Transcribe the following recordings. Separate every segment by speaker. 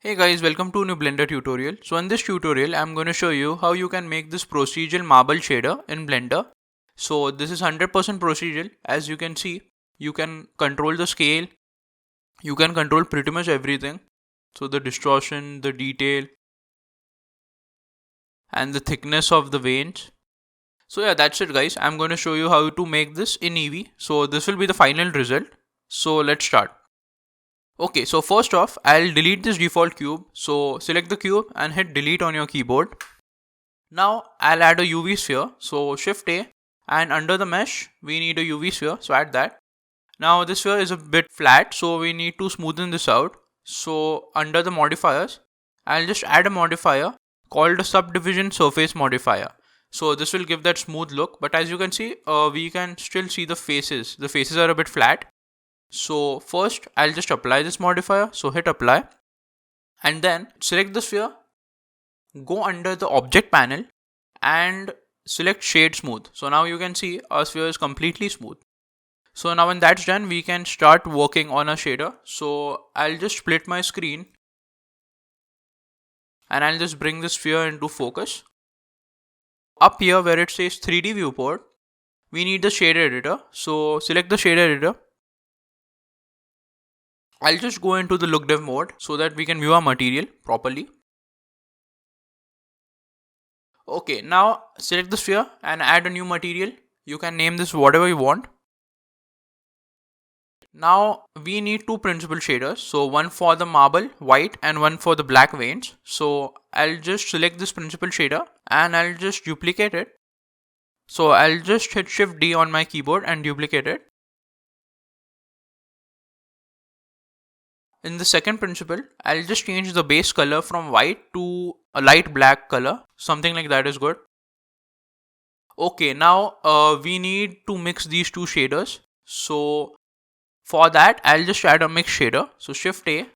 Speaker 1: Hey guys, welcome to a new Blender tutorial. So in this tutorial, I'm going to show you how you can make this procedural marble shader in Blender. So this is 100% procedural. As you can see, you can control the scale, you can control pretty much everything. So the distortion, the detail, and the thickness of the veins. So yeah, that's it guys. I'm going to show you how to make this in Eevee. So this will be the final result. So let's start. Okay, so first off, I'll delete this default cube. So select the cube and hit delete on your keyboard. Now I'll add a UV sphere. So shift A, and under the mesh, we need a UV sphere. So add that. Now this sphere is a bit flat, so we need to smoothen this out. So under the modifiers, I'll just add a modifier called a subdivision surface modifier. So this will give that smooth look, but as you can see, we can still see the faces. The faces are a bit flat. So first I'll just apply this modifier. So hit apply and then select the sphere, go under the object panel and select shade smooth. So now you can see our sphere is completely smooth. So now when that's done, we can start working on a shader. So I'll just split my screen and I'll just bring the sphere into focus. Up here where it says 3D viewport, we need the shader editor. So select the shader editor. I'll just go into the look dev mode so that we can view our material properly. Okay, now select the sphere and add a new material. You can name this whatever you want. Now we need two principal shaders. So one for the marble white and one for the black veins. So I'll just select this principal shader and I'll just duplicate it. So I'll just hit Shift D on my keyboard and duplicate it. In the second principle, I'll just change the base color from white to a light black color. Something like that is good. Okay, now we need to mix these two shaders. So for that, I'll just add a mix shader. So Shift A,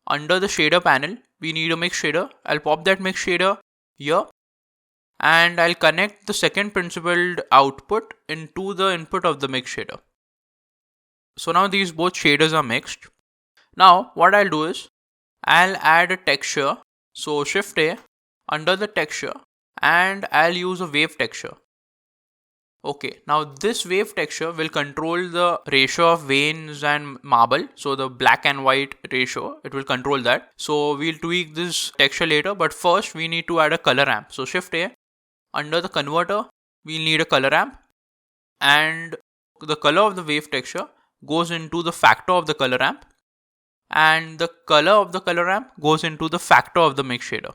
Speaker 1: under the shader panel, we need a mix shader. I'll pop that mix shader here. And I'll connect the second principled output into the input of the mix shader. So now these both shaders are mixed. Now what I'll do is I'll add a texture. So Shift A, under the texture, and I'll use a wave texture. Okay, now this wave texture will control the ratio of veins and marble. So the black and white ratio, it will control that. So we'll tweak this texture later, but first we need to add a color ramp. So Shift A, under the converter, we'll need a color ramp, and the color of the wave texture goes into the factor of the color ramp, and the color of the color ramp goes into the factor of the mix shader.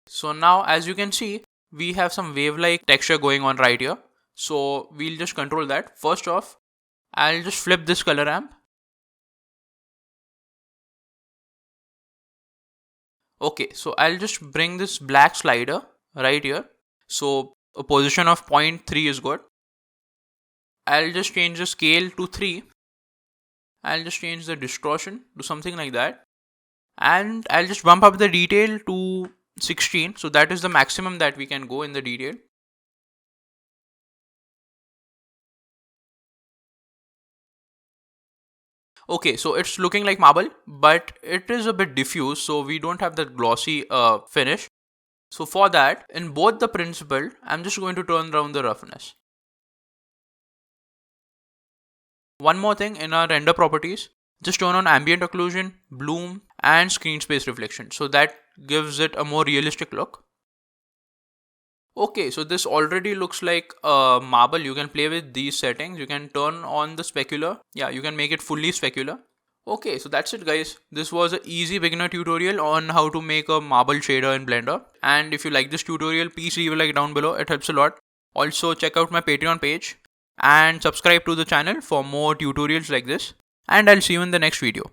Speaker 1: So now as you can see, we have some wave-like texture going on right here. So we'll just control that. First off, I'll just flip this color ramp. Okay, so I'll just bring this black slider right here. So a position of 0.3 is good. I'll just change the scale to 3. I'll just change the distortion to something like that. And I'll just bump up the detail to 16. So that is the maximum that we can go in the detail. Okay, so it's looking like marble, but it is a bit diffuse, so we don't have that glossy finish. So for that, in both the principle, I'm just going to turn down the roughness. One more thing, in our render properties, just turn on ambient occlusion, bloom, and screen space reflection. So that gives it a more realistic look. Okay, so this already looks like a marble. You can play with these settings. You can turn on the specular. Yeah, you can make it fully specular. Okay, so that's it guys. This was an easy beginner tutorial on how to make a marble shader in Blender. And if you like this tutorial, please leave a like down below. It helps a lot. Also check out my Patreon page and subscribe to the channel for more tutorials like this. And I'll see you in the next video.